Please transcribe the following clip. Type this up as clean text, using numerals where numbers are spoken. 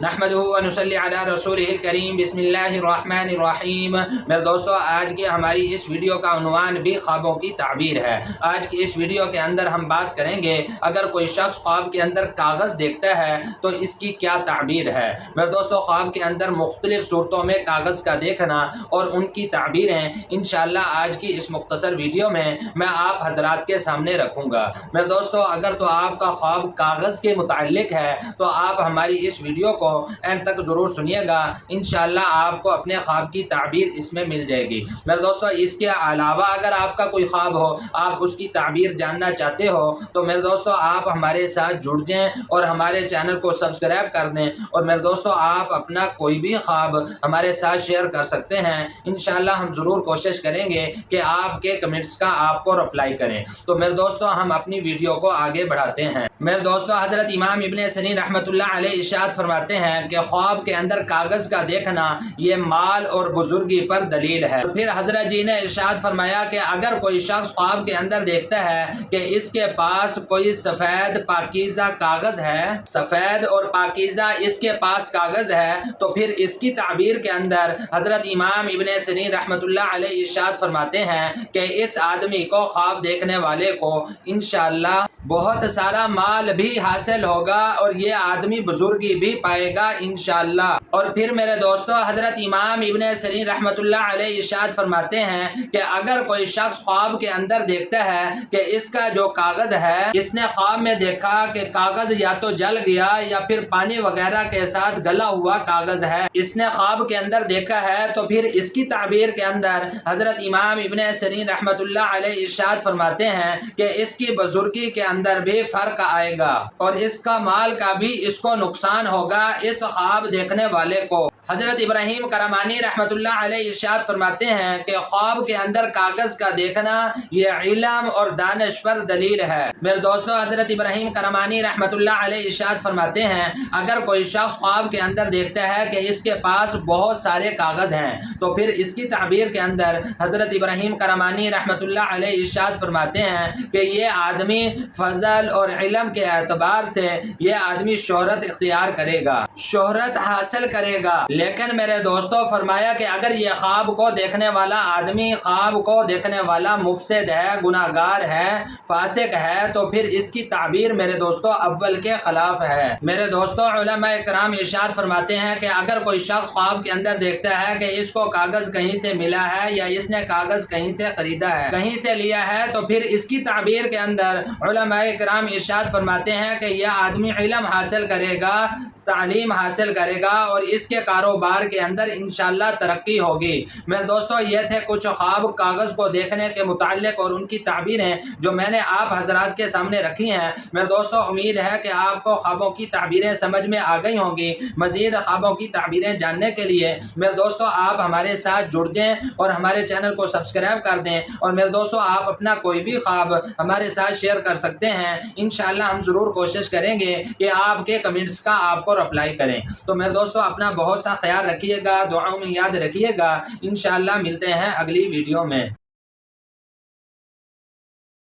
نحمدہ و نصلی علی رسولہ الکریم بسم اللہ الرحمن الرحیم۔ میرے دوستو، آج کی ہماری اس ویڈیو کا عنوان بھی خوابوں کی تعبیر ہے۔ آج کی اس ویڈیو کے اندر ہم بات کریں گے اگر کوئی شخص خواب کے اندر کاغذ دیکھتا ہے تو اس کی کیا تعبیر ہے۔ میرے دوستو، خواب کے اندر مختلف صورتوں میں کاغذ کا دیکھنا اور ان کی تعبیریں انشاءاللہ آج کی اس مختصر ویڈیو میں آپ حضرات کے سامنے رکھوں گا۔ میرے دوستو، اگر تو آپ کا خواب کاغذ کے متعلق ہے تو آپ ہماری اس ویڈیو کو اینڈ تک ضرور سنیے گا، انشاءاللہ آپ کو اپنے خواب کی تعبیر اس میں مل جائے گی۔ میرے دوستو، اس کے علاوہ اگر آپ کا کوئی خواب ہو، آپ اس کی تعبیر جاننا چاہتے ہو تو میرے دوستو آپ ہمارے ساتھ جڑ جائیں اور ہمارے چینل کو سبسکرائب کر دیں، اور میرے دوستو آپ اپنا کوئی بھی خواب ہمارے ساتھ شیئر کر سکتے ہیں۔ انشاءاللہ ہم ضرور کوشش کریں گے کہ آپ کے کمنٹس کا آپ کو رپلائی کریں۔ تو میرے دوستو ہم اپنی ویڈیو کو آگے بڑھاتے ہیں۔ میرے دوستو، حضرت امام ابن سیرین رحمۃ اللہ علیہ ارشاد فرماتے ہیں کہ خواب کے اندر کاغذ کا دیکھنا یہ مال اور بزرگی پر دلیل ہے۔ پھر حضرت جی نے ارشاد فرمایا کہ اگر کوئی شخص خواب کے اندر دیکھتا ہے کہ اس کے پاس کوئی سفید پاکیزہ کاغذ ہے، سفید اور پاکیزہ اس کے پاس کاغذ ہے، تو پھر اس کی تعبیر کے اندر حضرت امام ابن سیرین رحمۃ اللہ علیہ ارشاد فرماتے ہیں کہ اس آدمی کو، خواب دیکھنے والے کو، انشاءاللہ بہت سارا مال بھی حاصل ہوگا اور یہ آدمی بزرگی بھی پائے گا انشاءاللہ۔ اور پھر میرے دوستو، حضرت امام ابن سیرین رحمۃ اللہ علیہ ارشاد فرماتے ہیں کہ اگر کوئی شخص خواب کے اندر دیکھتا ہے کہ اس کا جو کاغذ ہے، اس نے خواب میں دیکھا کہ کاغذ یا تو جل گیا یا پھر پانی وغیرہ کے ساتھ گلا ہوا کاغذ ہے، اس نے خواب کے اندر دیکھا ہے، تو پھر اس کی تعبیر کے اندر حضرت امام ابن سیرین رحمۃ اللہ علیہ ارشاد فرماتے ہیں کہ اس کی بزرگی کے اندر بھی فرق آئے گا اور اس کا مال کا بھی اس کو نقصان ہوگا، اس خواب دیکھنے والے کو۔ حضرت ابراہیم کرمانی رحمۃ اللہ علیہ ارشاد فرماتے ہیں کہ خواب کے اندر کاغذ کا دیکھنا یہ علم اور دانش پر دلیل ہے۔ میرے دوستو، حضرت ابراہیم کرمانی رحمۃ اللہ علیہ ارشاد فرماتے ہیں اگر کوئی شخص خواب کے اندر دیکھتا ہے کہ اس کے پاس بہت سارے کاغذ ہیں، تو پھر اس کی تعبیر کے اندر حضرت ابراہیم کرمانی رحمۃ اللہ علیہ ارشاد فرماتے ہیں کہ یہ آدمی فضل اور علم کے اعتبار سے یہ آدمی شہرت اختیار کرے گا، شہرت حاصل کرے گا۔ لیکن میرے دوستو، فرمایا کہ اگر یہ خواب کو دیکھنے والا آدمی، خواب کو دیکھنے والا مفسد ہے، گناہگار ہے، فاسق ہے، تو پھر اس کی تعبیر میرے دوستو اول کے خلاف ہے۔ میرے دوستو، علماء کرام ارشاد فرماتے ہیں کہ اگر کوئی شخص خواب کے اندر دیکھتا ہے کہ اس کو کاغذ کہیں سے ملا ہے یا اس نے کاغذ کہیں سے خریدا ہے، کہیں سے لیا ہے، تو پھر اس کی تعبیر کے اندر علماء کرام ارشاد فرماتے ہیں کہ یہ آدمی علم حاصل کرے گا، تعلیم حاصل کرے گا اور اس کے کاروبار کے اندر انشاءاللہ ترقی ہوگی۔ میرے دوستو، یہ تھے کچھ خواب کاغذ کو دیکھنے کے متعلق اور ان کی تعبیریں جو میں نے آپ حضرات کے سامنے رکھی ہیں۔ میرے دوستو، امید ہے کہ آپ کو خوابوں کی تعبیریں سمجھ میں آ گئی ہوں گی۔ مزید خوابوں کی تعبیریں جاننے کے لیے میرے دوستو آپ ہمارے ساتھ جڑ جائیں اور ہمارے چینل کو سبسکرائب کر دیں، اور میرے دوستو آپ اپنا کوئی بھی خواب ہمارے ساتھ شیئر کر سکتے ہیں۔ انشاءاللہ ہم ضرور کوشش کریں گے کہ آپ کے کمنٹس کا آپ کو رپلائی کریں۔ تو میرے دوستو اپنا بہت سا خیال رکھیے گا، دعاؤں میں یاد رکھیے گا۔ انشاءاللہ ملتے ہیں اگلی ویڈیو میں۔